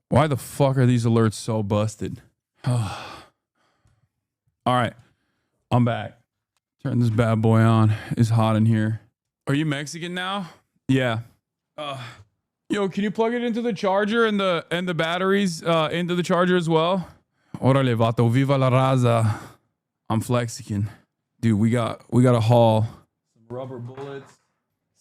Why the fuck are these alerts so busted? All right. I'm back. Turn this bad boy on. It's hot in here. Are you Mexican now? Yeah. Yo, can you plug it into the charger and the batteries into the charger as well? Orale, vato. Viva la raza. I'm Flexican. Dude, we got a haul. Some rubber bullets.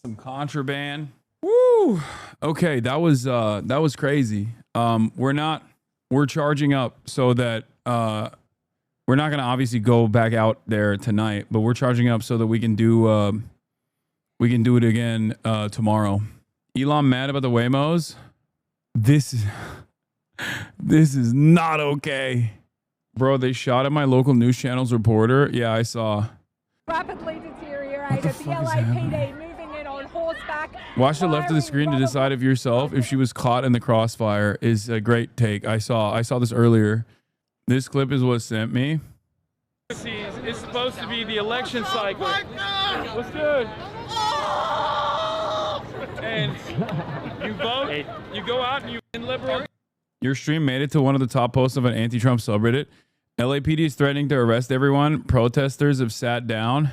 Some contraband. Woo! Okay, that was crazy. We're charging up so that we're not gonna obviously go back out there tonight, but we're charging up so that we can do it again tomorrow. Elon mad about the Waymos? This is not okay. Bro, they shot at my local news channel's reporter. Yeah, I saw. Rapidly deteriorated. The LAPD moving in on horseback. Watch the left of the screen to decide if yourself if she was caught in the crossfire is a great take. I saw this earlier. This clip is what sent me. It's supposed to be the election cycle. What's good? And you vote, you go out and you in liberal. Your stream made it to one of the top posts of an anti-Trump subreddit. LAPD is threatening to arrest everyone. Protesters have sat down.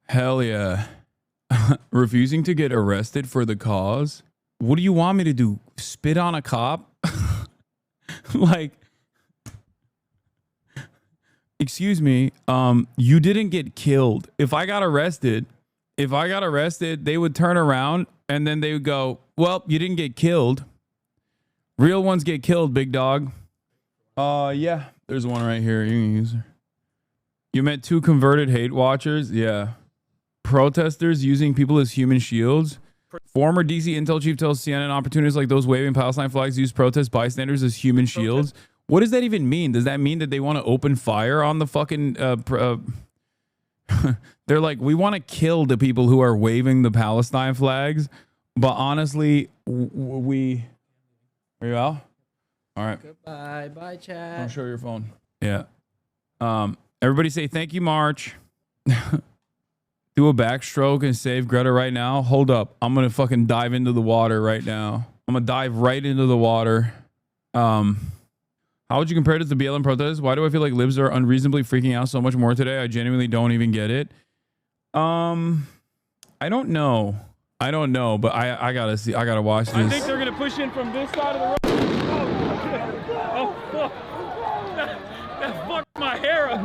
Hell yeah. Refusing to get arrested for the cause. What do you want me to do? Spit on a cop? Like, excuse me. You didn't get killed. If I got arrested, they would turn around and then they would go, well, you didn't get killed. Real ones get killed, big dog. Yeah, there's one right here. You can use her. You met 2 converted hate watchers? Yeah. Protesters using people as human shields. Former DC Intel chief tells CNN opportunities like those waving Palestine flags use protest bystanders as human shields. What does that even mean? Does that mean that they want to open fire on the fucking... They're like, we want to kill the people who are waving the Palestine flags. But honestly, we... Are you out? All right. Goodbye. Bye, chat. Don't show your phone. Yeah. Everybody say thank you, March. Do a backstroke and save Greta right now. Hold up. I'm going to fucking dive into the water right now. I'm going to dive right into the water. How would you compare it to the BLM protests? Why do I feel like libs are unreasonably freaking out so much more today? I genuinely don't even get it. I don't know. But I gotta see. I gotta watch this. I think they're gonna push in from this side of the road. Oh fuck! That fucked my hair up.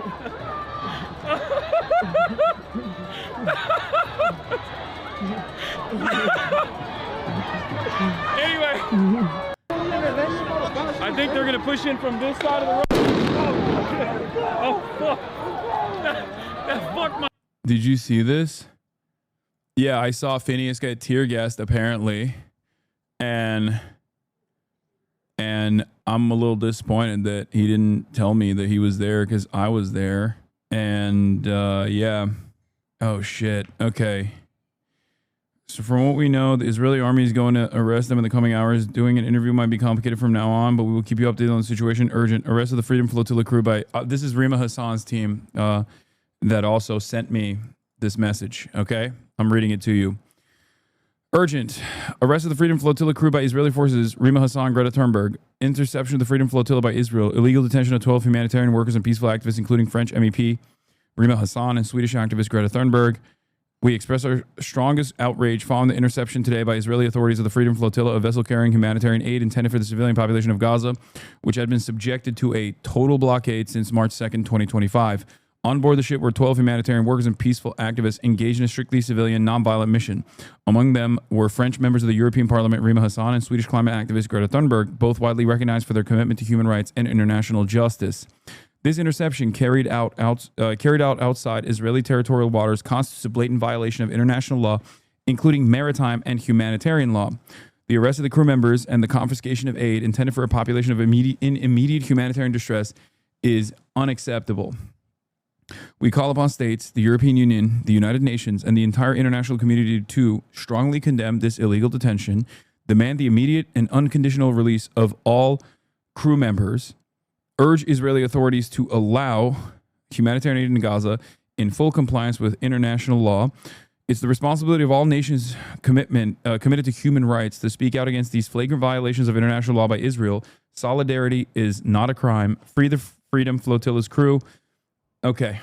Anyway, I think they're gonna push in from this side of the road. Oh fuck! That fucked my. Did you see this? Yeah, I saw Phineas get tear gassed apparently, and I'm a little disappointed that he didn't tell me that he was there because I was there. And yeah, oh shit. Okay. So from what we know, the Israeli army is going to arrest them in the coming hours. Doing an interview might be complicated from now on, but we will keep you updated on the situation. Urgent. Arrest of the Freedom Flotilla crew by this is Rima Hassan's team that also sent me this message. Okay. I'm reading it to you. Urgent. Arrest of the Freedom Flotilla crew by Israeli forces. Rima Hassan, Greta Thunberg. Interception of the Freedom Flotilla by Israel. Illegal detention of 12 humanitarian workers and peaceful activists, including French MEP Rima Hassan and Swedish activist Greta Thunberg. We express our strongest outrage following the interception today by Israeli authorities of the Freedom Flotilla, a vessel carrying humanitarian aid intended for the civilian population of Gaza, which had been subjected to a total blockade since March 2nd, 2025. On board the ship were 12 humanitarian workers and peaceful activists engaged in a strictly civilian, nonviolent mission. Among them were French members of the European Parliament, Rima Hassan, and Swedish climate activist Greta Thunberg, both widely recognized for their commitment to human rights and international justice. This interception, carried out outside Israeli territorial waters, constitutes a blatant violation of international law, including maritime and humanitarian law. The arrest of the crew members and the confiscation of aid intended for a population of immediate humanitarian distress is unacceptable. We call upon states, the European Union, the United Nations, and the entire international community to strongly condemn this illegal detention, demand the immediate and unconditional release of all crew members, urge Israeli authorities to allow humanitarian aid in Gaza in full compliance with international law, It's the responsibility of all nations committed to human rights to speak out against these flagrant violations of international law by Israel. Solidarity is not a crime. Free the Freedom Flotilla's crew. Okay.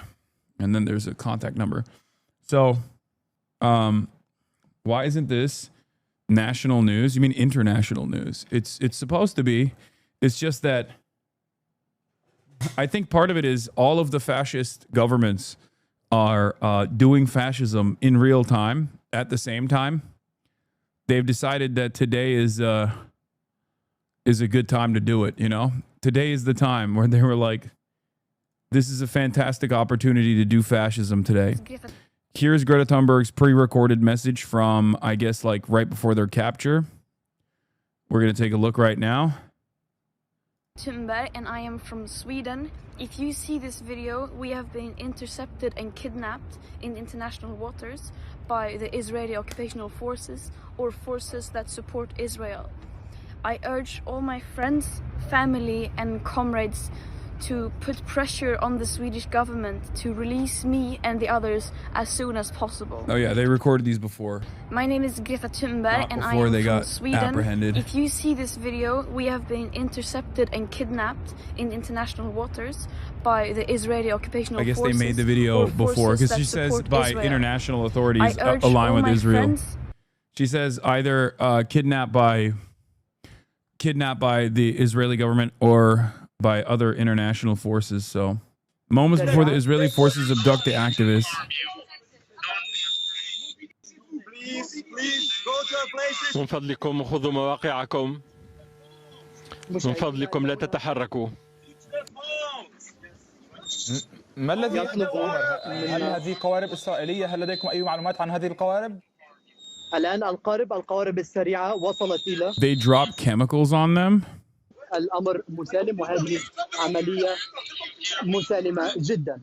And then there's a contact number. So, why isn't this national news? You mean international news? It's supposed to be. It's just that I think part of it is all of the fascist governments are doing fascism in real time at the same time. They've decided that today is a good time to do it, you know? Today is the time where they were like, this is a fantastic opportunity to do fascism today. Here's Greta Thunberg's pre-recorded message from, I guess, like right before their capture. We're going to take a look right now. Thunberg, and I am from Sweden. If you see this video, we have been intercepted and kidnapped in international waters by the Israeli occupational forces or forces that support Israel. I urge all my friends, family and comrades to put pressure on the Swedish government to release me and the others as soon as possible. Oh yeah, they recorded these before. My name is Greta Thunberg and I before am they from got Sweden. apprehended. If you see this video, we have been intercepted and kidnapped in international waters by the Israeli occupational I guess forces. they made the video before because she says by Israel. international authorities I urge align all with my Israel. friends. She says either kidnapped by the Israeli government or by other international forces. So moments before the Israeli forces abduct the activists. Please go to your places. من فضلكم خذوا مواقعكم. من فضلكم لا تتحركوا. ما الذي يطلب عمر؟ هل هذه قوارب إسرائيلية؟ هل لديكم أي معلومات عن هذه القوارب؟ الآن القوارب السريعة وصلت إلى. They drop chemicals on them. الأمر مسالم وهذه عملية مسالمة جدا.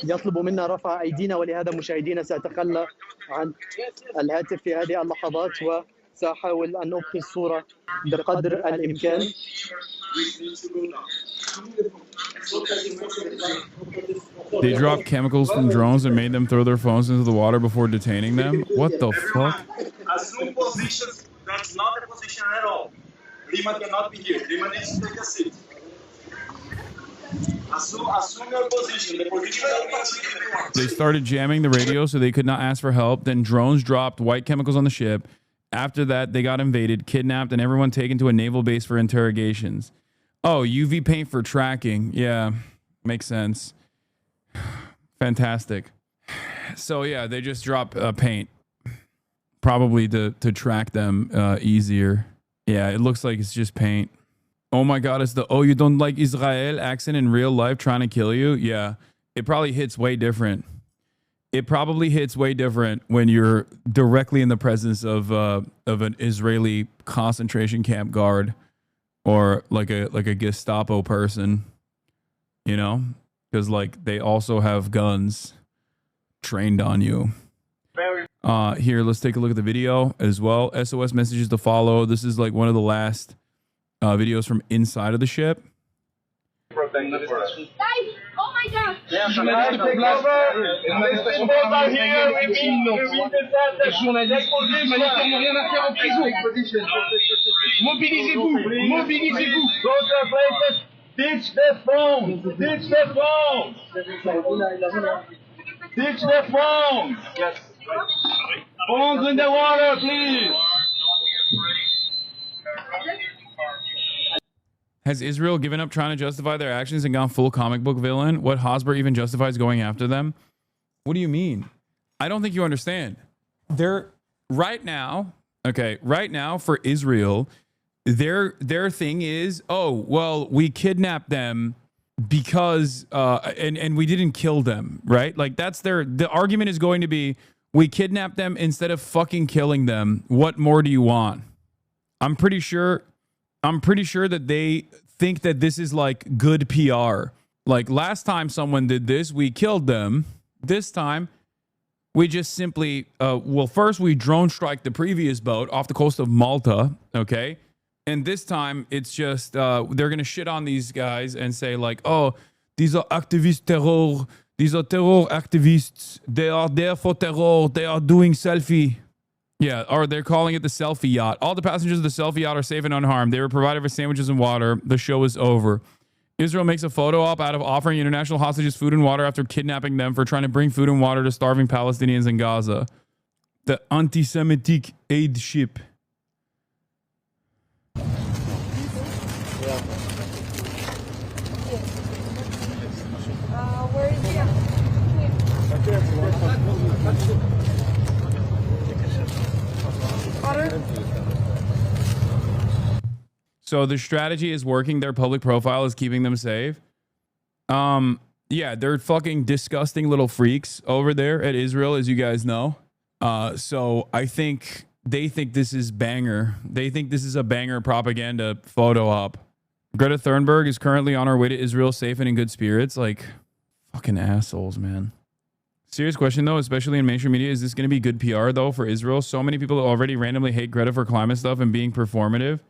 يطلب منا رفع أيدينا ولهذا مشاهدينا سأتخلى عن الهاتف في هذه اللحظات وسأحاول أن أبقي الصورة بقدر الإمكان. They dropped chemicals from drones and made them throw their phones into the water before detaining them. What the fuck? Assume positions. That's not a position at all. Rima cannot be here. Rima needs to take a seat. Assume your position. The position They started jamming the radio so they could not ask for help. Then drones dropped white chemicals on the ship. After that, they got invaded, kidnapped, and everyone taken to a naval base for interrogations. Oh, UV paint for tracking. Yeah, makes sense. Fantastic. So yeah, they just drop paint. Probably to track them easier. Yeah, it looks like it's just paint. Oh my God, it's the "oh, you don't like Israel" accent in real life trying to kill you. Yeah, it probably hits way different. It probably hits way different when you're directly in the presence of an Israeli concentration camp guard or like a Gestapo person, you know, because like they also have guns trained on you. Here, let's take a look at the video as well. SOS messages to follow. This is like one of the last videos from inside of the ship. Guys, oh my God. Mobilisez-vous. Mobilisez-vous. Go to your places. Ditch the phones. Ditch the phones. Ditch the phones. Yes. Phones in the water, please. Has Israel given up trying to justify their actions and gone full comic book villain? What Hosber even justifies going after them? What do you mean? I don't think you understand. They're right now, okay, right now for Israel, their thing is, oh, well, we kidnapped them because and we didn't kill them, right? Like that's the argument is going to be we kidnapped them instead of fucking killing them. What more do you want? I'm pretty sure that they think that this is like good PR. Like last time someone did this, we killed them. This time, we just simply, well, first we drone strike the previous boat off the coast of Malta, okay? And this time, it's just, they're going to shit on these guys and say like, oh, These are activist terror. These are terror activists. They are there for terror. They are doing selfie. Yeah, or they're calling it the selfie yacht. All the passengers of the selfie yacht are safe and unharmed. They were provided with sandwiches and water. The show is over. Israel makes a photo op out of offering international hostages food and water after kidnapping them for trying to bring food and water to starving Palestinians in Gaza. The anti-Semitic aid ship. Where is he? So the strategy is working. Their public profile is keeping them safe. Yeah, they're fucking disgusting little freaks over there at Israel, as you guys know. So I think they think this is banger. They think this is a banger propaganda photo op. Greta Thunberg is currently on her way to Israel, safe and in good spirits. Like, fucking assholes, man. Serious question, though, especially in mainstream media. Is this going to be good PR, though, for Israel? So many people already randomly hate Greta for climate stuff and being performative.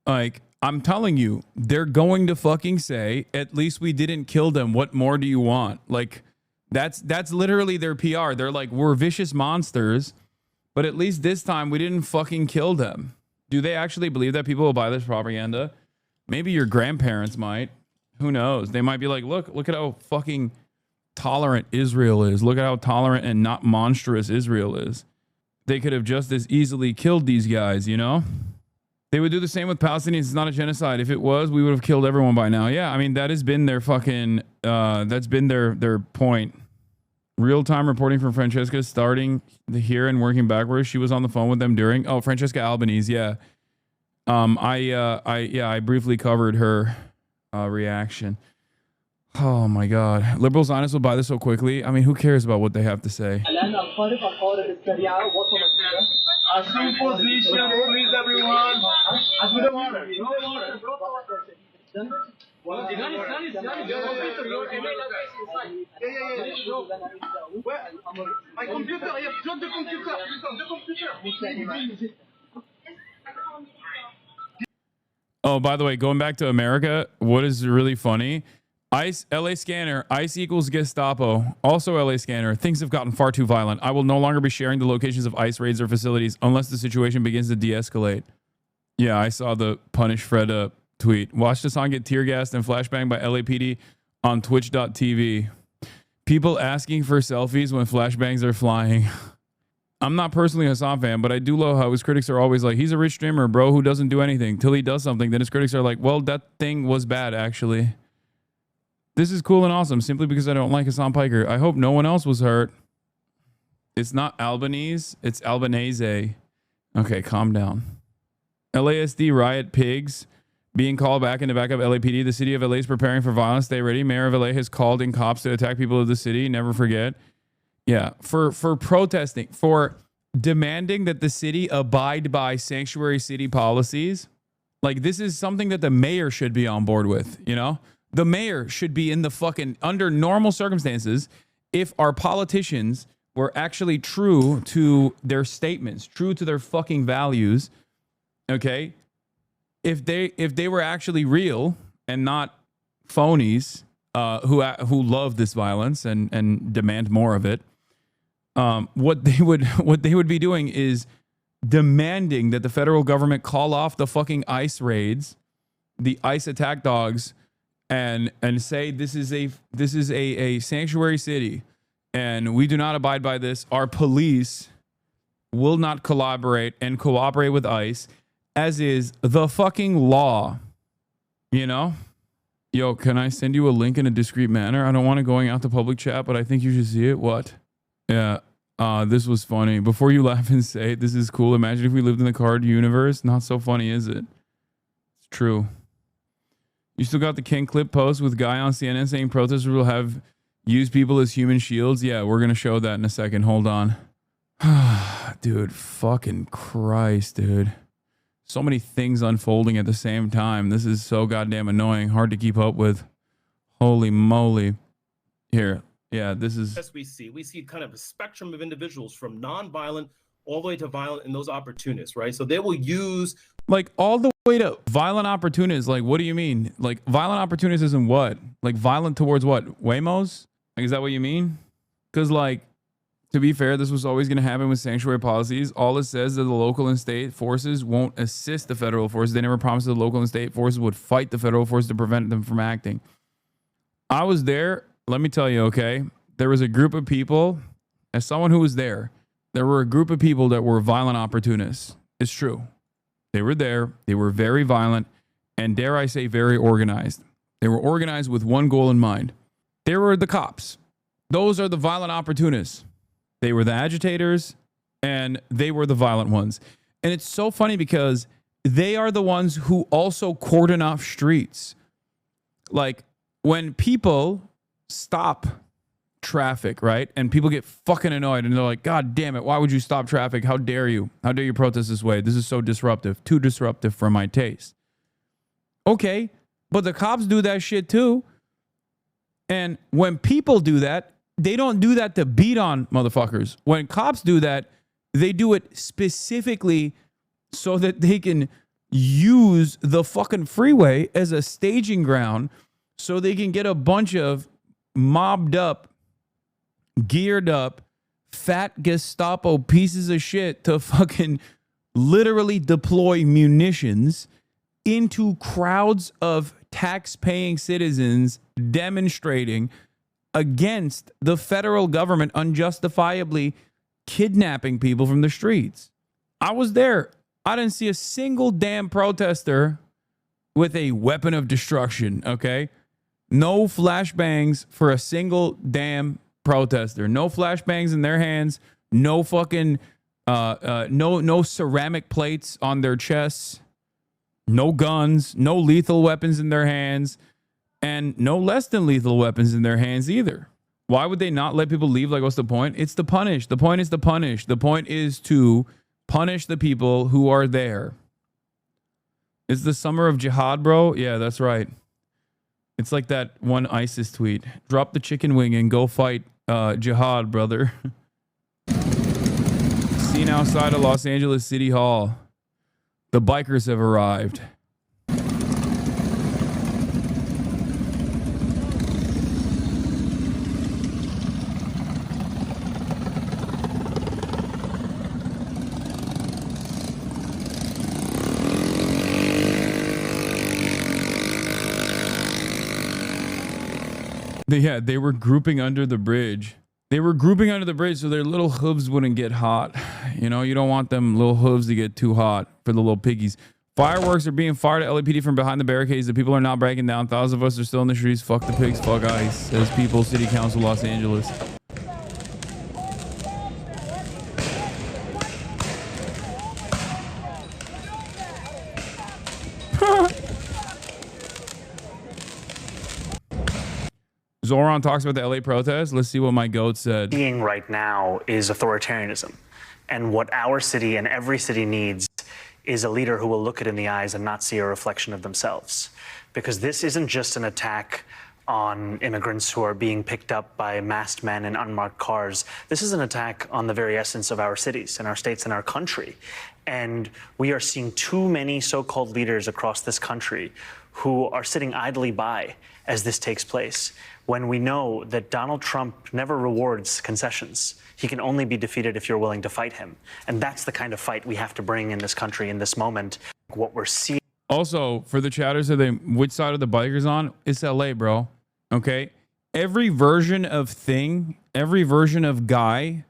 Like, I'm telling you, they're going to fucking say, at least we didn't kill them. What more do you want? Like, that's literally their PR. They're like, we're vicious monsters, but at least this time we didn't fucking kill them. Do they actually believe that people will buy this propaganda? Maybe your grandparents might. Who knows? They might be like, look at how fucking tolerant Israel is. Look at how tolerant and not monstrous Israel is. They could have just as easily killed these guys, you know? They would do the same with Palestinians. It's not a genocide. If it was, we would have killed everyone by now. Yeah, I mean, that has been their fucking, that's been their point. Real-time reporting from Francesca starting here and working backwards. She was on the phone with them during, Francesca Albanese, yeah. I briefly covered her reaction. Oh my God. Liberal Zionists will buy this so quickly. I mean, who cares about what they have to say? Assume position, please, everyone. My computer, I have dropped the computer. Oh, by the way, going back to America, what is really funny? ICE, LA scanner, ICE equals Gestapo. Also LA scanner, things have gotten far too violent. I will no longer be sharing the locations of ICE raids or facilities unless the situation begins to de-escalate. Yeah, I saw the Punish Fred tweet. Watch Hasan get tear gassed and flashbang by LAPD on twitch.tv. People asking for selfies when flashbangs are flying. I'm not personally a Hasan fan, but I do love how his critics are always like, he's a rich streamer, bro, who doesn't do anything. Till he does something, then his critics are like, well, that thing was bad, actually. This is cool and awesome simply because I don't like Hasan Piker. I hope no one else was hurt. It's not Albanese, it's Albanese. Okay, calm down. LASD riot pigs being called back into backup LAPD. The city of LA is preparing for violence. Stay ready. Mayor of LA has called in cops to attack people of the city. Never forget. Yeah, for protesting, for demanding that the city abide by sanctuary city policies. Like, this is something that the mayor should be on board with, you know? The mayor should be in the fucking, under normal circumstances, if our politicians were actually true to their statements, true to their fucking values, okay? If they were actually real and not phonies who love this violence and demand more of it, what they would be doing is demanding that the federal government call off the fucking ICE raids, the ICE attack dogs, and say this is a sanctuary city and we do not abide by this. Our police will not collaborate and cooperate with ICE, as is the fucking law. You know? Yo, can I send you a link in a discreet manner? I don't want it going out to public chat, but I think you should see it. What? Yeah. This was funny. Before you laugh and say, this is cool. Imagine if we lived in the card universe. Not so funny, is it? It's true. You still got the King clip post with guy on CNN saying protesters will have used people as human shields. Yeah, we're going to show that in a second. Hold on. Dude, fucking Christ, dude. So many things unfolding at the same time. This is so goddamn annoying. Hard to keep up with. Holy moly. Here. Yeah, this is... As we see kind of a spectrum of individuals from non-violent all the way to violent and those opportunists, right? So they will use Like all the way to violent opportunists. Like, what do you mean? Like violent opportunists isn't what? Like violent towards what? Waymos? Like, is that what you mean? Because like, to be fair, this was always going to happen with sanctuary policies. All it says is that the local and state forces won't assist the federal forces. They never promised the local and state forces would fight the federal forces to prevent them from acting. I was there. Let me tell you, okay? There was a group of people, as someone who was there were a group of people that were violent opportunists. It's true. They were there. They were very violent and, dare I say, very organized. They were organized with one goal in mind. They were the cops. Those are the violent opportunists. They were the agitators and they were the violent ones. And it's so funny because they are the ones who also cordon off streets. Like when people stop traffic, right? And people get fucking annoyed and they're like, God damn it, why would you stop traffic? How dare you? How dare you protest this way? This is so disruptive. Too disruptive for my taste. Okay, but the cops do that shit too. And when people do that, they don't do that to beat on motherfuckers. When cops do that, they do it specifically so that they can use the fucking freeway as a staging ground so they can get a bunch of mobbed up, geared up, fat Gestapo pieces of shit to fucking literally deploy munitions into crowds of tax-paying citizens demonstrating against the federal government unjustifiably kidnapping people from the streets. I was there. I didn't see a single damn protester with a weapon of destruction, okay? No flashbangs for a single damn protester. No flashbangs in their hands. No fucking, no ceramic plates on their chests. No guns. No lethal weapons in their hands. And no less than lethal weapons in their hands either. Why would they not let people leave? Like, what's the point? It's to punish. The point is to punish. The point is to punish the people who are there. It's the summer of jihad, bro. Yeah, that's right. It's like that one ISIS tweet. Drop the chicken wing and go fight jihad, brother. Seen outside of Los Angeles City Hall. The bikers have arrived. They were grouping under the bridge. They were grouping under the bridge so their little hooves wouldn't get hot. You know, you don't want them little hooves to get too hot for the little piggies. Fireworks are being fired at LAPD from behind the barricades. The people are not breaking down. Thousands of us are still in the streets. Fuck the pigs, fuck ICE, says People City Council Los Angeles. Zoran talks about the LA protest. Let's see what my goat said. Seeing right now is authoritarianism. And what our city and every city needs is a leader who will look it in the eyes and not see a reflection of themselves. Because this isn't just an attack on immigrants who are being picked up by masked men in unmarked cars. This is an attack on the very essence of our cities and our states and our country. And we are seeing too many so-called leaders across this country who are sitting idly by as this takes place, when we know that Donald Trump never rewards concessions. He can only be defeated if you're willing to fight him. And that's the kind of fight we have to bring in this country in this moment. What we're seeing. Also, for the chatters, which side of the bikers on? It's LA, bro. Okay? Every version of thing, every version of guy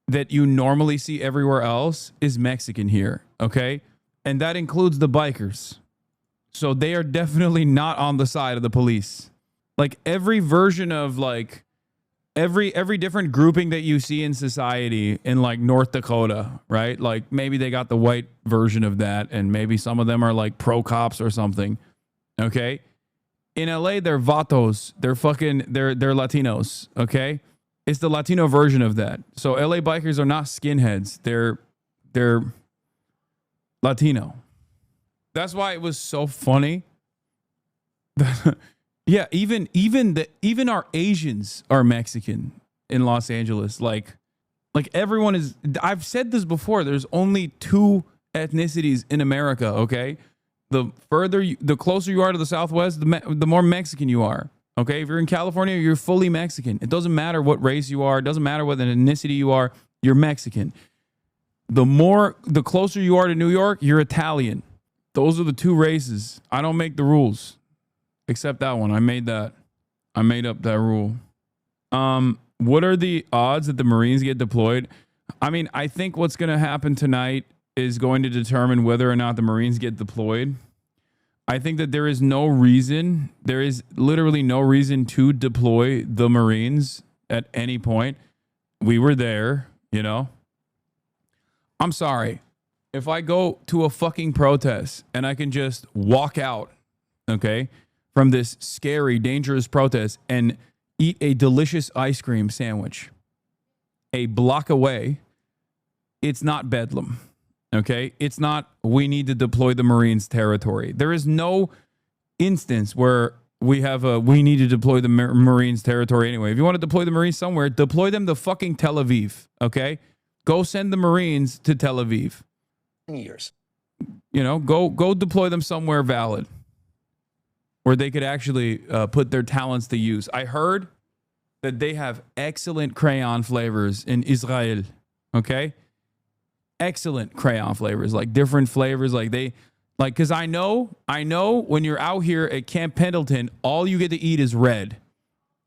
that you normally see everywhere else is Mexican here. Okay? And that includes the bikers. So they are definitely not on the side of the police. Like every version of like every different grouping that you see in society in like North Dakota, right? Like maybe they got the white version of that and maybe some of them are like pro cops or something. Okay? In LA, they're vatos. They're Latinos, okay? It's the Latino version of that. So LA bikers are not skinheads. They're Latino. That's why it was so funny. Yeah, even our Asians are Mexican in Los Angeles. Like Like everyone is, I've said this before, there's only 2 ethnicities in America, okay? The closer you are to the Southwest, the more Mexican you are, okay? If you're in California, you're fully Mexican. It doesn't matter what race you are. It doesn't matter what ethnicity you are. You're Mexican. The closer you are to New York, you're Italian. Those are the 2 races. I don't make the rules, except that one. I made up that rule. What are the odds that the Marines get deployed? I mean, I think what's going to happen tonight is going to determine whether or not the Marines get deployed. I think that there is literally no reason to deploy the Marines at any point. We were there, you know. I'm sorry. If I go to a fucking protest and I can just walk out, okay, from this scary, dangerous protest and eat a delicious ice cream sandwich a block away, it's not Bedlam, okay? It's not, we need to deploy the Marines territory. There is no instance where we need to deploy the Marines territory anyway. If you want to deploy the Marines somewhere, deploy them to fucking Tel Aviv, okay? Go send the Marines to Tel Aviv. Years. You know, go deploy them somewhere valid where they could actually put their talents to use. I heard that they have excellent crayon flavors in Israel, okay? Excellent crayon flavors, like different flavors, because I know when you're out here at Camp Pendleton, all you get to eat is red,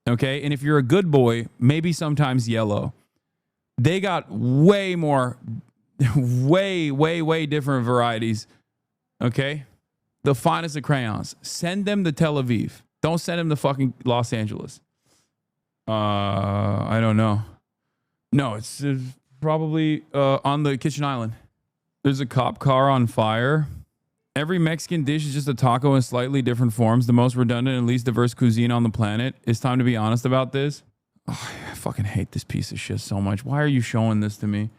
okay? And if you're a good boy, maybe sometimes yellow. They got way more, way different varieties, okay? The finest of crayons. Send them to Tel Aviv. Don't send them to fucking Los Angeles. I don't know. No, it's probably on the kitchen island. There's a cop car on fire. Every Mexican dish is just a taco in slightly different forms. The most redundant and least diverse cuisine on the planet. It's time to be honest about this. Oh, I fucking hate this piece of shit so much. Why are you showing this to me?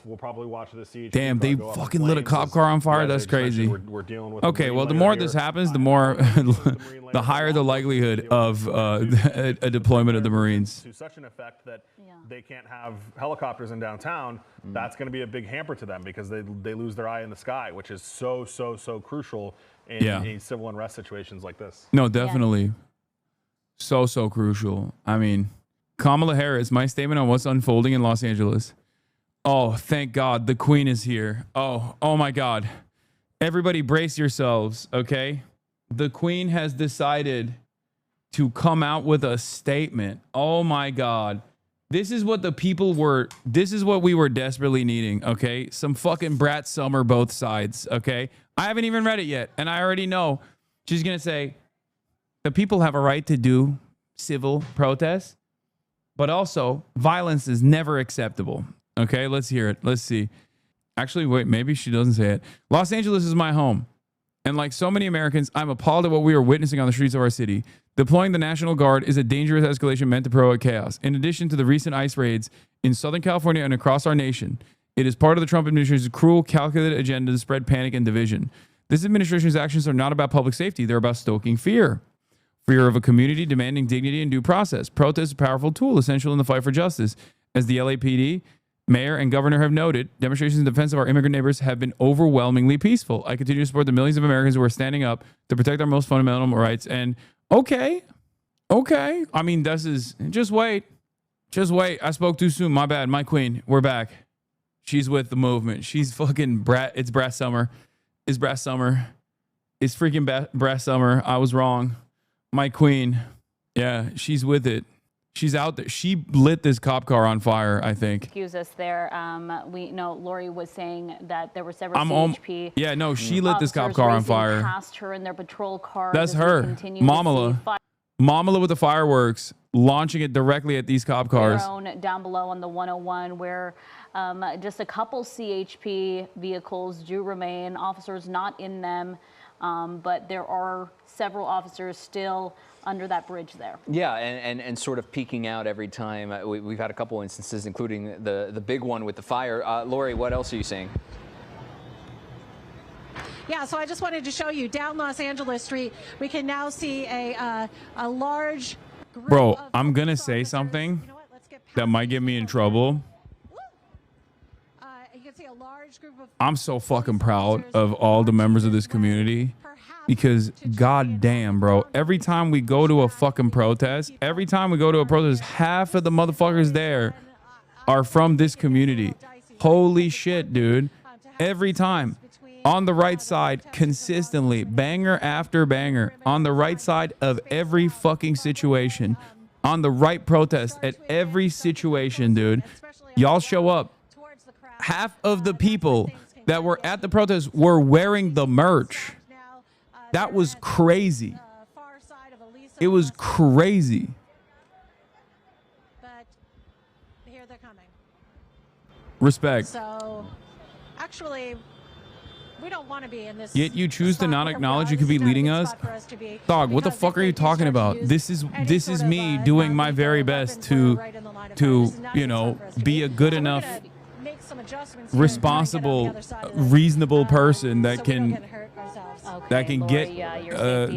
We'll probably watch the siege. Damn, they fucking lit a cop car on fire. That's crazy. We're dealing with okay, well, the more this happens, the more, the higher the likelihood of a deployment of the Marines. To such an effect that they can't have helicopters in downtown. That's going to be a big hamper to them because they lose their eye in the sky, which is so crucial in civil unrest situations like this. No, definitely. So crucial. I mean, Kamala Harris, my statement on what's unfolding in Los Angeles. Oh, thank God. The Queen is here. Oh my God. Everybody brace yourselves, okay? The Queen has decided to come out with a statement. Oh my God. This is what we were desperately needing, okay? Some fucking brat summer both sides, okay? I haven't even read it yet, and I already know she's going to say, the people have a right to do civil protests, but also violence is never acceptable. Okay, let's hear it. Let's see. Actually, wait, maybe she doesn't say it. Los Angeles is my home. And like so many Americans, I'm appalled at what we are witnessing on the streets of our city. Deploying the National Guard is a dangerous escalation meant to provoke chaos. In addition to the recent ICE raids in Southern California and across our nation, it is part of the Trump administration's cruel, calculated agenda to spread panic and division. This administration's actions are not about public safety. They're about stoking fear. Fear of a community demanding dignity and due process. Protest is a powerful tool essential in the fight for justice. As the LAPD, mayor, and governor have noted, demonstrations in defense of our immigrant neighbors have been overwhelmingly peaceful. I continue to support the millions of Americans who are standing up to protect our most fundamental rights. And okay. I mean, this is, just wait. I spoke too soon. My bad. My queen. We're back. She's with the movement. She's fucking brat. It's Brass Summer. It's Brass Summer. It's freaking Brass Summer. I was wrong. My queen. Yeah, she's with it. She's out there. She lit this cop car on fire, I think. Excuse us there. We know Lori was saying that there were several CHP. Yeah, no, she lit this cop car on fire. Past her in their patrol car. That's her. Mamala with the fireworks, launching it directly at these cop cars. Down below on the 101, where just a couple CHP vehicles do remain. Officers not in them, but there are several officers still under that bridge there. Yeah, and sort of peeking out every time. We've had a couple instances, including the big one with the fire. Lori, what else are you seeing? Yeah, so I just wanted to show you down Los Angeles Street, we can now see a large group Bro, I'm going to say something that might get me in trouble. I'm so fucking proud of all the members of this community because goddamn, bro, every time we go to a fucking protest, half of the motherfuckers there are from this community. Holy shit, dude. Every time. On the right side, consistently, banger after banger, on the right side of every fucking situation, on the right protest at every situation, dude. Y'all show up. Half of the people that were at the protest were wearing the merch. That was crazy. It was crazy. But here they're coming. Respect. So, actually, we don't want to be in this. Yet you choose to not acknowledge you could be leading us. Dog, what the fuck are you talking about? This is me doing my very best to you know, be a good enough, responsible, reasonable person that can get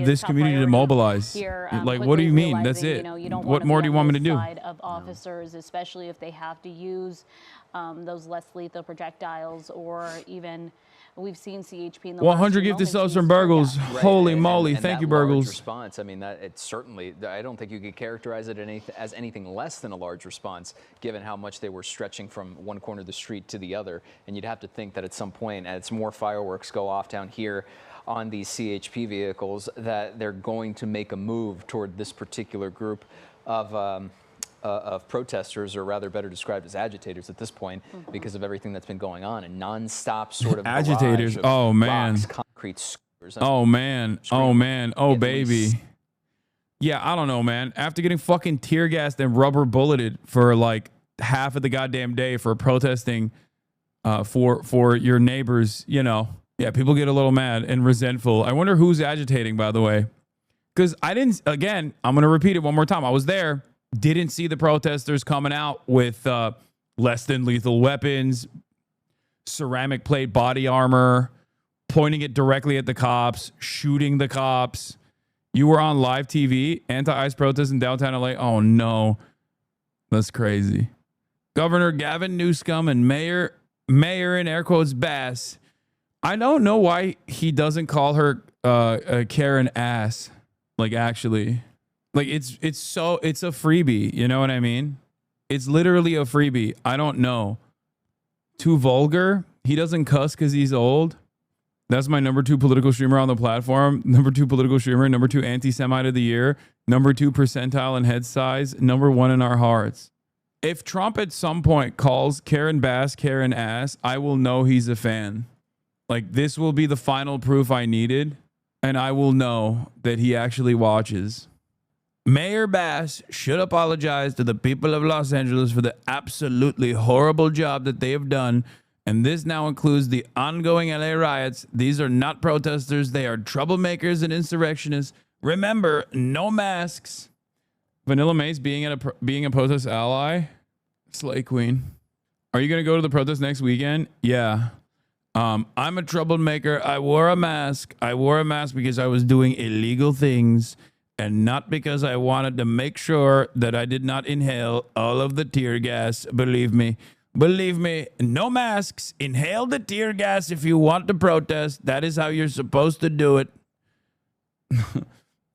this community to mobilize. Like, what do you mean? That's it. What more do you want me to do? Of officers, especially if they have to use those less lethal projectiles, or even we've seen CHP in the 100 gifted subs from Burgles. Holy moly. Thank you, Burgles. Response. I mean, that it's certainly, I don't think you could characterize it as anything less than a large response, given how much they were stretching from one corner of the street to the other. And you'd have to think that at some point, as more fireworks go off down here on these CHP vehicles, that they're going to make a move toward this particular group of protesters, or rather better described as agitators at this point, because of everything that's been going on, and non-stop sort of agitators. Of oh man, rocks, concrete squares. Oh man, oh man, oh baby. Yeah, I don't know, man. After getting fucking tear gassed and rubber bulleted for like half of the goddamn day for protesting for your neighbors, you know. Yeah, people get a little mad and resentful. I wonder who's agitating, by the way. Because I didn't, again, I'm going to repeat it one more time. I was there, didn't see the protesters coming out with less than lethal weapons, ceramic plate body armor, pointing it directly at the cops, shooting the cops. You were on live TV, anti-ICE protests in downtown LA. Oh, no. That's crazy. Governor Gavin Newsom and Mayor in air quotes Bass. I don't know why he doesn't call her Karen ass. Like, actually, like it's a freebie. You know what I mean? It's literally a freebie. I don't know. Too vulgar. He doesn't cuss because he's old. That's my number 2 political streamer on the platform. Number 2 political streamer. Number 2 anti-Semite of the year. Number 2 percentile in head size. Number 1 in our hearts. If Trump at some point calls Karen Bass Karen ass, I will know he's a fan. Like, this will be the final proof I needed, and I will know that he actually watches. Mayor Bass should apologize to the people of Los Angeles for the absolutely horrible job that they have done, and this now includes the ongoing LA riots. These are not protesters. They are troublemakers and insurrectionists. Remember, no masks. Vanilla Mace being a protest ally. Slay Queen. Are you going to go to the protest next weekend? Yeah. I'm a troublemaker. I wore a mask. I wore a mask because I was doing illegal things, and not because I wanted to make sure that I did not inhale all of the tear gas. Believe me. Believe me. No masks. Inhale the tear gas if you want to protest. That is how you're supposed to do it.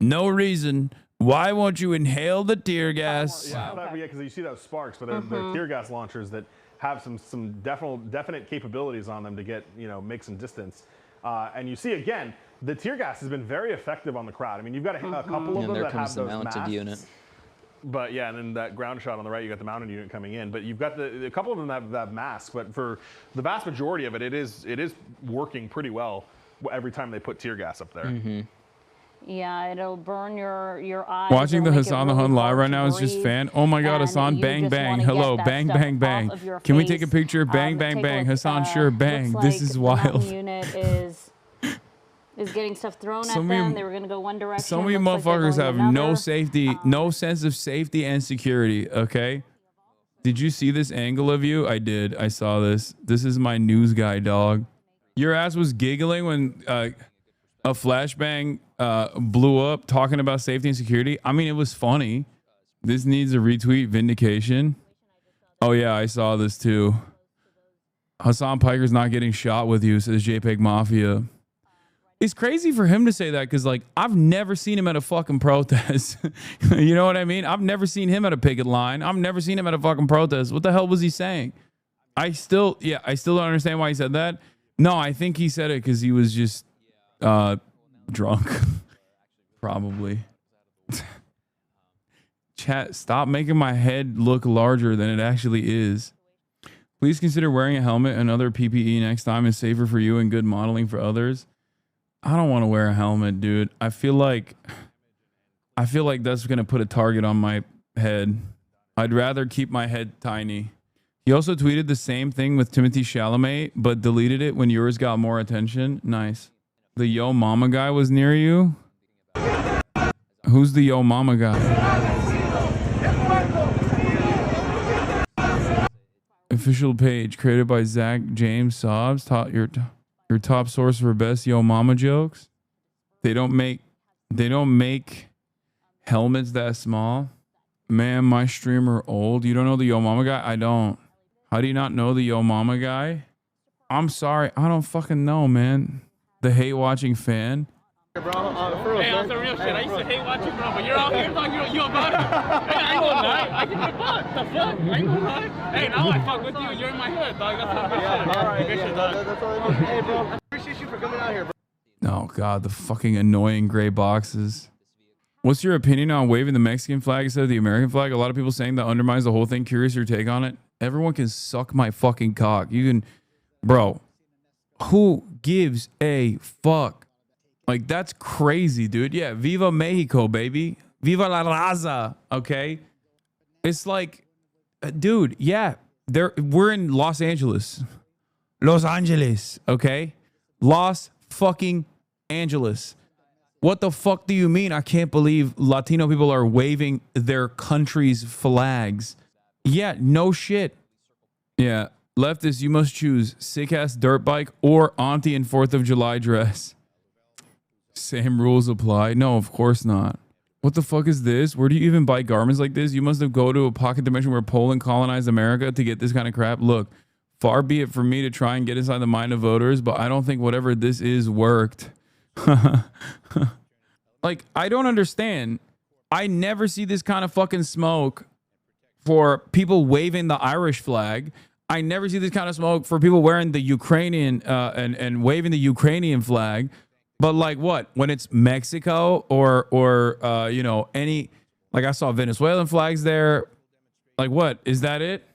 No reason. Why won't you inhale the tear gas? Yeah, because you see those sparks, but they're tear gas launchers that have some definite capabilities on them to get, you know, make some distance. And you see, again, the tear gas has been very effective on the crowd. I mean, you've got a couple of them that have those masks. Unit. But yeah, and then that ground shot on the right, you got the mounted unit coming in. But you've got a couple of them that have masks. But for the vast majority of it, it is working pretty well every time they put tear gas up there. Yeah, it'll burn your eyes. Watching the Hassan the Hun live right now is just fan. Oh my God, Hassan, bang, bang. Hello, bang, bang, bang. Can we take a picture? Bang, bang, bang. Hassan, sure, bang. This is wild. The unit is getting stuff thrown at them. They were going to go one direction. Some of you motherfuckers have no safety, no sense of safety and security, okay? Did you see this angle of you? I did. I saw this. This is my news guy, dog. Your ass was giggling when a flashbang blew up talking about safety and security. I mean, it was funny. This needs a retweet vindication. Oh yeah, I saw this too. Hasan Piker's not getting shot with you, says JPEG Mafia. It's crazy for him to say that because, like, I've never seen him at a fucking protest. You know what I mean? I've never seen him at a picket line. I've never seen him at a fucking protest. What the hell was he saying? I still don't understand why he said that. No, I think he said it because he was just drunk. Probably. Chat, stop making my head look larger than it actually is. Please consider wearing a helmet and other PPE next time is safer for you and good modeling for others. I don't want to wear a helmet, dude. I feel like that's going to put a target on my head. I'd rather keep my head tiny. He also tweeted the same thing with Timothy Chalamet, but deleted it when yours got more attention. Nice. The Yo Mama guy was near you? Who's the Yo Mama guy? Official page created by Zach James Sobbs. Your top source for best Yo Mama jokes. They don't make helmets that small. Man, my streamer old. You don't know the Yo Mama guy? I don't. How do you not know the Yo Mama guy? I'm sorry. I don't fucking know, man. The hate watching fan. Bro, hey, on some real shit. I used to hate watching, bro, but you're out here talking you about it. Hey, I ain't gonna lie. I give a fuck. The fuck? I ain't gonna lie. Hey, now I fuck with you. You're in my hood, dog. That's some good shit. All right, good shit, dog. That's all I need. Hey, bro, I appreciate you for coming out here, bro. Oh, God, the fucking annoying gray boxes. What's your opinion on waving the Mexican flag instead of the American flag? A lot of people saying that undermines the whole thing. Curious your take on it. Everyone can suck my fucking cock. You can, bro, who gives a fuck? Like, that's crazy, dude. Yeah, Viva Mexico, baby. Viva la raza, okay? It's like, dude, yeah, we're in Los Angeles. Los Angeles, okay? Los fucking Angeles. What the fuck do you mean? I can't believe Latino people are waving their country's flags. Yeah, no shit. Yeah, leftist, you must choose sick-ass dirt bike or auntie in 4th of July dress. Same rules apply. No, of course not. What the fuck is this? Where do you even buy garments like this? You must have go to a pocket dimension where Poland colonized America to get this kind of crap. Look, far be it from me to try and get inside the mind of voters, but I don't think whatever this is worked. Like, I don't understand. I never see this kind of fucking smoke for people waving the Irish flag. I never see this kind of smoke for people wearing the Ukrainian and waving the Ukrainian flag. But like what? When it's Mexico or you know, any, like I saw Venezuelan flags there. Like what? Is that it?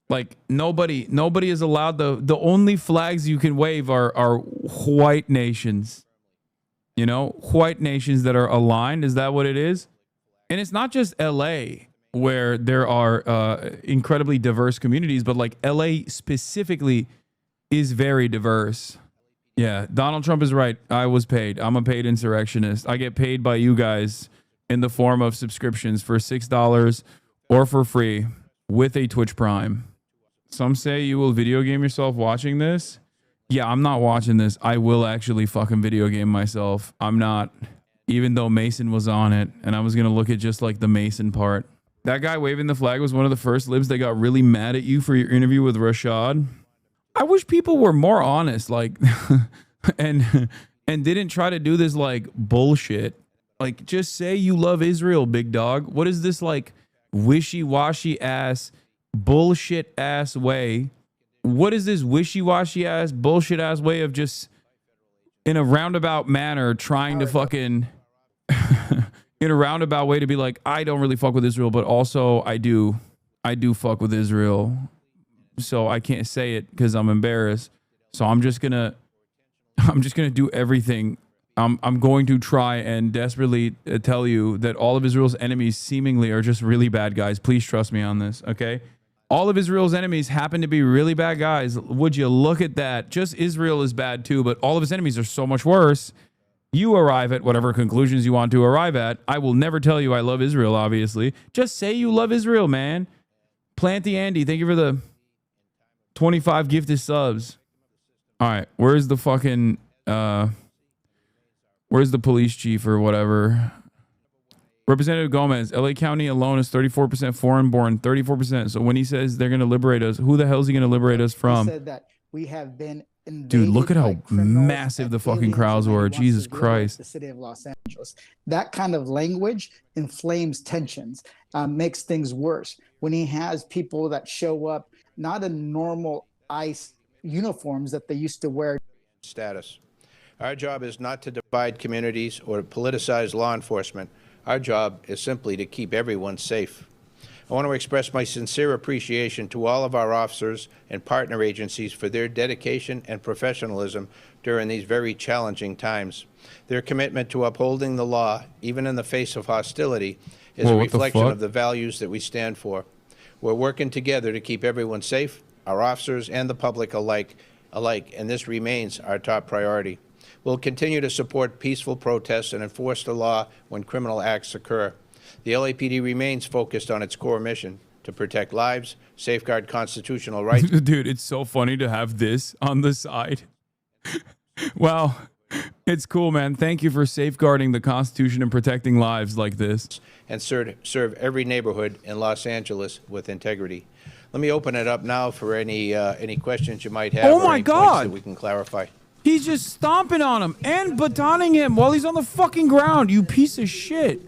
Like nobody is allowed. The only flags you can wave are white nations. You know, white nations that are aligned. Is that what it is? And it's not just LA where there are incredibly diverse communities, but like LA specifically is very diverse. Yeah, Donald Trump is right. I was paid. I'm a paid insurrectionist. I get paid by you guys in the form of subscriptions for $6 or for free with a Twitch Prime. Some say you will video game yourself watching this. Yeah, I'm not watching this. I will actually fucking video game myself. I'm not, even though Mason was on it and I was going to look at just like the Mason part. That guy waving the flag was one of the first libs that got really mad at you for your interview with Rashad. I wish people were more honest, like, and didn't try to do this like bullshit. Like, just say you love Israel, big dog. What is this like wishy-washy ass, bullshit ass way? What is this wishy-washy ass, bullshit ass way of just in a roundabout manner trying to fucking in a roundabout way to be like, I don't really fuck with Israel, but also I do fuck with Israel. So I can't say it because I'm embarrassed. So I'm just gonna do everything. I'm going to try and desperately tell you that all of Israel's enemies seemingly are just really bad guys. Please trust me on this, okay? All of Israel's enemies happen to be really bad guys. Would you look at that? Just Israel is bad too, but all of his enemies are so much worse. You arrive at whatever conclusions you want to arrive at. I will never tell you I love Israel, obviously. Just say you love Israel, man. Planty Andy, thank you for the 25 gifted subs. All right, where's the fucking where's the police chief or whatever? Representative Gomez, LA County alone is 34% foreign born, 34%. So when he says they're going to liberate us, who the hell is he going to liberate us from? He said that We have been invaded. Dude, look at by how criminals massive and the fucking aliens, crowds and he were. wants to Jesus liberate Christ. the city of Los Angeles. That kind of language inflames tensions, makes things worse. When he has people that show up not in normal ICE uniforms that they used to wear. Status. Our job is not to divide communities or politicize law enforcement. Our job is simply to keep everyone safe. I want to express my sincere appreciation to all of our officers and partner agencies for their dedication and professionalism during these very challenging times. Their commitment to upholding the law, even in the face of hostility, is a reflection of the values that we stand for. We're working together to keep everyone safe, our officers and the public alike, and this remains our top priority. We'll continue to support peaceful protests and enforce the law when criminal acts occur. The LAPD remains focused on its core mission to protect lives, safeguard constitutional rights. Dude, it's so funny to have this on the side. Wow. It's cool, man. Thank you for safeguarding the Constitution and protecting lives like this. And serve every neighborhood in Los Angeles with integrity. Let me open it up now for any questions you might have. Oh or my any God. points that we can clarify. He's just stomping on him and batoning him while he's on the fucking ground, you piece of shit.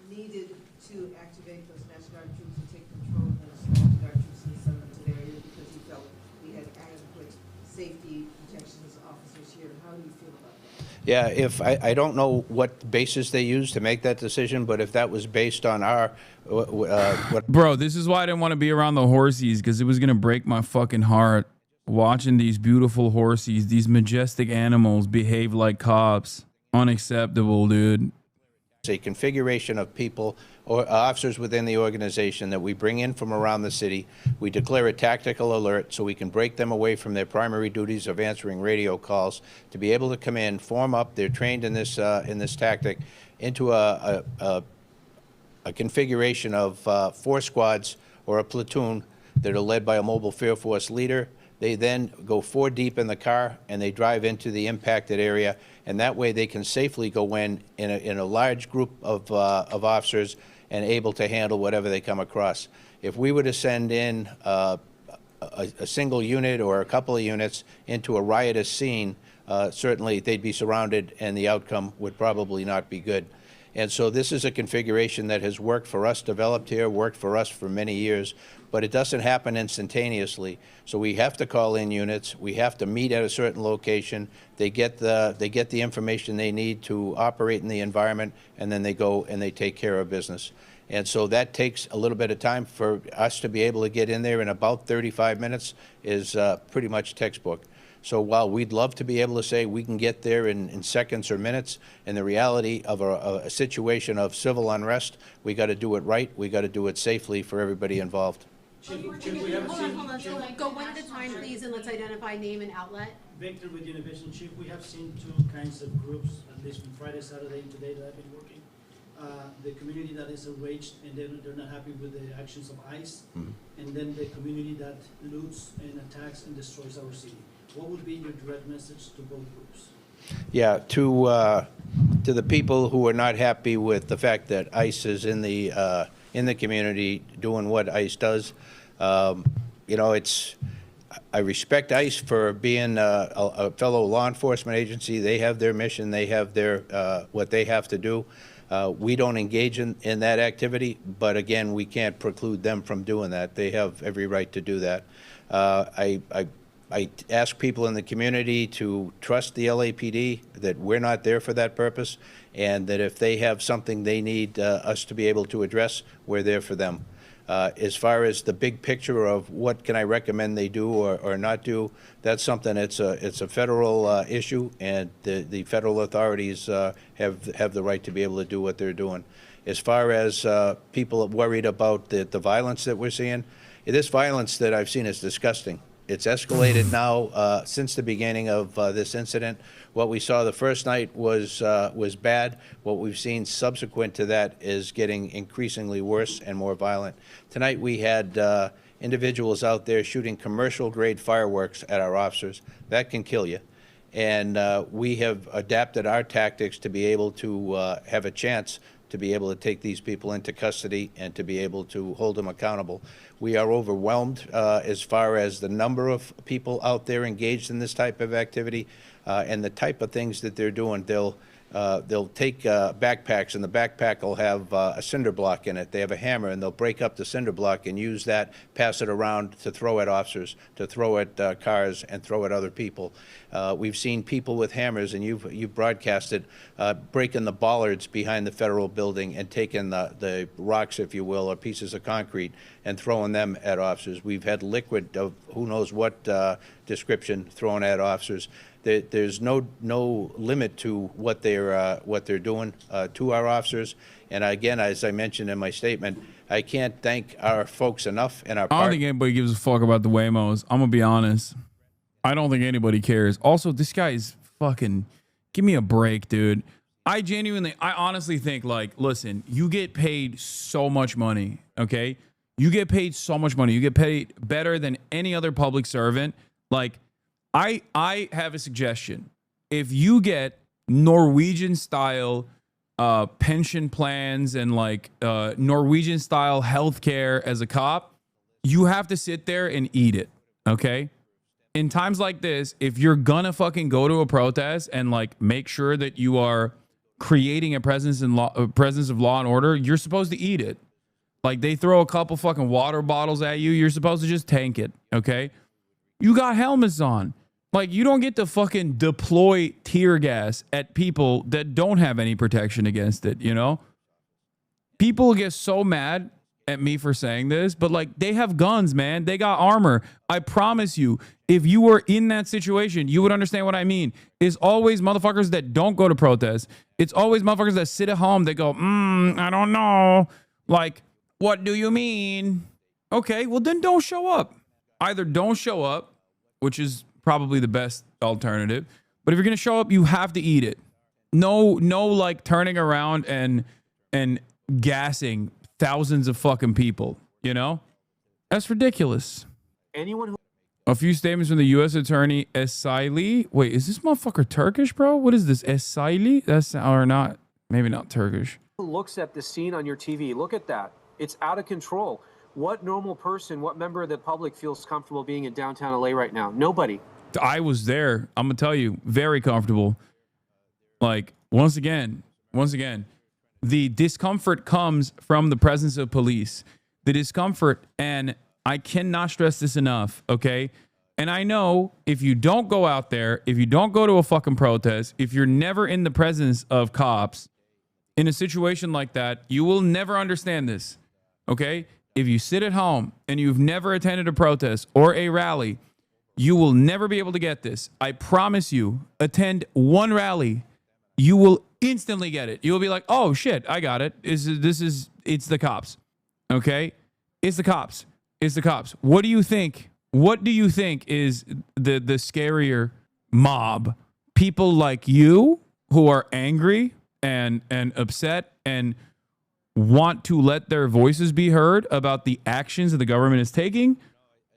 Needed to activate those National Guard troops and take control of those National Guard troops and send them to the area because he felt we had adequate safety protections as officers here. How do you feel about that? Yeah, if I don't know what basis they used to make that decision, but if that was based on our what. Bro, this is why I didn't want to be around the horsies, because it was going to break my fucking heart watching these beautiful horsies, these majestic animals behave like cops. Unacceptable, dude. A configuration of people or officers within the organization that we bring in from around the city. We declare a tactical alert so we can break them away from their primary duties of answering radio calls to be able to come in, form up. They're trained in this tactic into a configuration of 4 squads or a platoon that are led by a mobile field force leader. They then go 4 deep in the car and they drive into the impacted area, and that way they can safely go in a large group of officers and able to handle whatever they come across. If we were to send in a single unit or a couple of units into a riotous scene, certainly they'd be surrounded and the outcome would probably not be good. And so this is a configuration that has worked for us, developed here, worked for us for many years, but it doesn't happen instantaneously. So we have to call in units. We have to meet at a certain location. They get the information they need to operate in the environment, and then they go and they take care of business. And so that takes a little bit of time for us to be able to get in there in about 35 minutes is pretty much textbook. So while we'd love to be able to say we can get there in seconds or minutes, in the reality of a situation of civil unrest, we got to do it right. We got to do it safely for everybody involved. Hold on. So go one at a time, please, and let's identify name and outlet. Victor with Univision. Chief, we have seen 2 kinds of groups, at least from Friday, Saturday, and today that I've been working. The community that is enraged and they're not happy with the actions of ICE, and then the community that loots and attacks and destroys our city. What would be your direct message to both groups? Yeah, to the people who are not happy with the fact that ICE is in the community doing what ICE does, you know, I respect ICE for being a fellow law enforcement agency. They have their mission. They have their what they have to do. We don't engage in that activity, but again, we can't preclude them from doing that. They have every right to do that. I ask people in the community to trust the LAPD, that we're not there for that purpose, and that if they have something they need us to be able to address, we're there for them. As far as the big picture of what can I recommend they do or not do, that's something, it's a federal issue, and the federal authorities have the right to be able to do what they're doing. As far as people worried about the violence that we're seeing, this violence that I've seen is disgusting. It's escalated now since the beginning of this incident. What we saw the first night was bad. What we've seen subsequent to that is getting increasingly worse and more violent. Tonight we had individuals out there shooting commercial-grade fireworks at our officers. That can kill you. And we have adapted our tactics to be able to have a chance to be able to take these people into custody and to be able to hold them accountable. We are overwhelmed as far as the number of people out there engaged in this type of activity and the type of things that they're doing. They'll take backpacks, and the backpack will have a cinder block in it. They have a hammer, and they'll break up the cinder block and use that, pass it around to throw at officers, to throw at cars, and throw at other people. We've seen people with hammers, and you've broadcasted, breaking the bollards behind the federal building and taking the rocks, if you will, or pieces of concrete, and throwing them at officers. We've had liquid of who knows what description thrown at officers. There's no limit to what they're doing to our officers. And again, as I mentioned in my statement, I can't thank our folks enough. And I don't think anybody gives a fuck about the Waymos. I'm gonna be honest. I don't think anybody cares. Also, this guy is fucking. Give me a break, dude. I honestly think, like, listen, you get paid so much money, okay? You get paid so much money. You get paid better than any other public servant. Like, I have a suggestion. If you get Norwegian style pension plans and like Norwegian style healthcare as a cop, you have to sit there and eat it. Okay. In times like this, if you're gonna fucking go to a protest and like make sure that you are creating a presence of law and order, you're supposed to eat it. Like, they throw a couple fucking water bottles at you, you're supposed to just tank it. Okay. You got helmets on. Like, you don't get to fucking deploy tear gas at people that don't have any protection against it, you know? People get so mad at me for saying this, but like, they have guns, man. They got armor. I promise you, if you were in that situation, you would understand what I mean. It's always motherfuckers that don't go to protests. It's always motherfuckers that sit at home that go, I don't know. Like, what do you mean? Okay, well then don't show up. Either don't show up, which is probably the best alternative. But if you're gonna show up, you have to eat it. No, like turning around and gassing thousands of fucking people. You know, that's ridiculous. Anyone who A few statements from the U.S. Attorney Esaili. Wait, is this motherfucker Turkish, bro? What is this, Esaili? That's or not? Maybe not Turkish. looks at the scene on your TV, look at that. It's out of control. What normal person, what member of the public feels comfortable being in downtown LA right now? Nobody. I was there. I'm gonna tell you, very comfortable. Like, once again, the discomfort comes from the presence of police. The discomfort, and I cannot stress this enough, okay? And I know if you don't go out there, if you don't go to a fucking protest, if you're never in the presence of cops in a situation like that, you will never understand this, okay? If you sit at home and you've never attended a protest or a rally, you will never be able to get this. I promise you, attend one rally, you will instantly get it. You'll be like, oh shit, I got it. It's the cops, okay? It's the cops. It's the cops. What do you think? What do you think is the scarier mob? People like you who are angry and upset and want to let their voices be heard about the actions that the government is taking,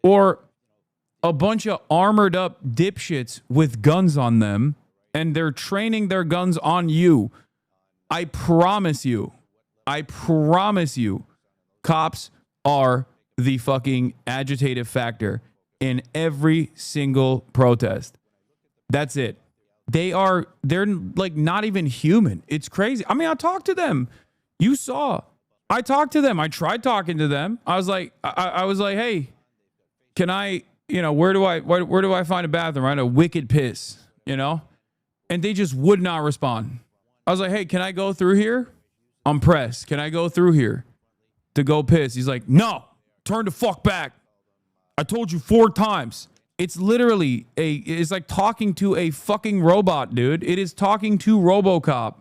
or a bunch of armored up dipshits with guns on them and they're training their guns on you? I promise you, cops are the fucking agitative factor in every single protest. That's it. They're like not even human. It's crazy. I mean, I talked to them. You saw. I talked to them. I tried talking to them. I was like, hey, can I, where do I find a bathroom? I had a wicked piss, and they just would not respond. I was like, hey, can I go through here? I'm pressed. Can I go through here to go piss? He's like, no, turn the fuck back. I told you 4 times. It's literally it's like talking to a fucking robot, dude. It is talking to RoboCop.